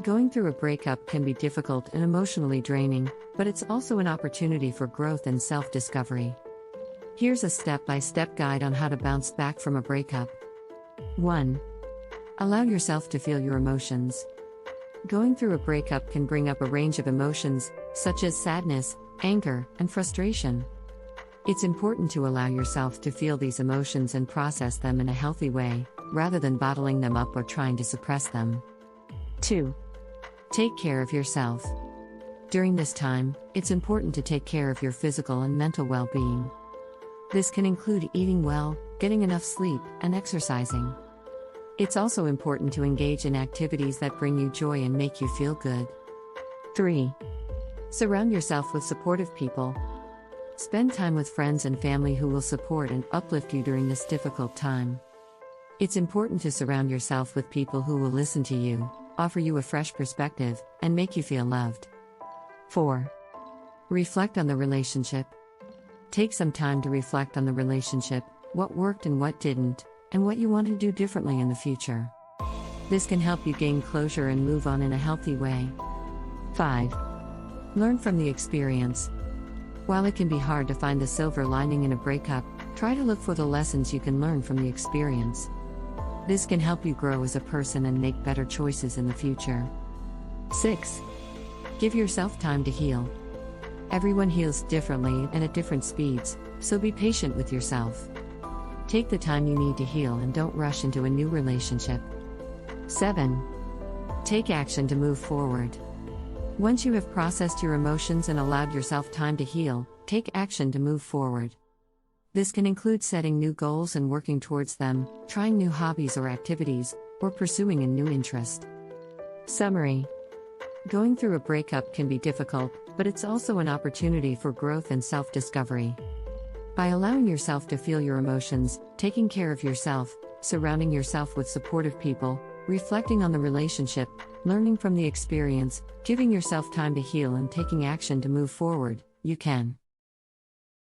Going through a breakup can be difficult and emotionally draining, but it's also an opportunity for growth and self-discovery. Here's a step-by-step guide on how to bounce back from a breakup. 1. Allow yourself to feel your emotions. Going through a breakup can bring up a range of emotions, such as sadness, anger, and frustration. It's important to allow yourself to feel these emotions and process them in a healthy way, rather than bottling them up or trying to suppress them. 2. Take care of yourself. During this time, it's important to take care of your physical and mental well-being. This can include eating well, getting enough sleep, and exercising. It's also important to engage in activities that bring you joy and make you feel good. 3. Surround yourself with supportive people. Spend time with friends and family who will support and uplift you during this difficult time. It's important to surround yourself with people who will listen to you, offer you a fresh perspective, and make you feel loved. 4. Reflect on the relationship. Take some time to reflect on the relationship, what worked and what didn't, and what you want to do differently in the future. This can help you gain closure and move on in a healthy way. 5. Learn from the experience. While it can be hard to find the silver lining in a breakup, try to look for the lessons you can learn from the experience. This can help you grow as a person and make better choices in the future. 6. Give yourself time to heal. Everyone heals differently and at different speeds, so be patient with yourself. Take the time you need to heal and don't rush into a new relationship. 7. Take action to move forward. Once you have processed your emotions and allowed yourself time to heal, take action to move forward. This can include setting new goals and working towards them, trying new hobbies or activities, or pursuing a new interest. Summary: going through a breakup can be difficult, but it's also an opportunity for growth and self-discovery. By allowing yourself to feel your emotions, taking care of yourself, surrounding yourself with supportive people, reflecting on the relationship, learning from the experience, giving yourself time to heal and taking action to move forward, you can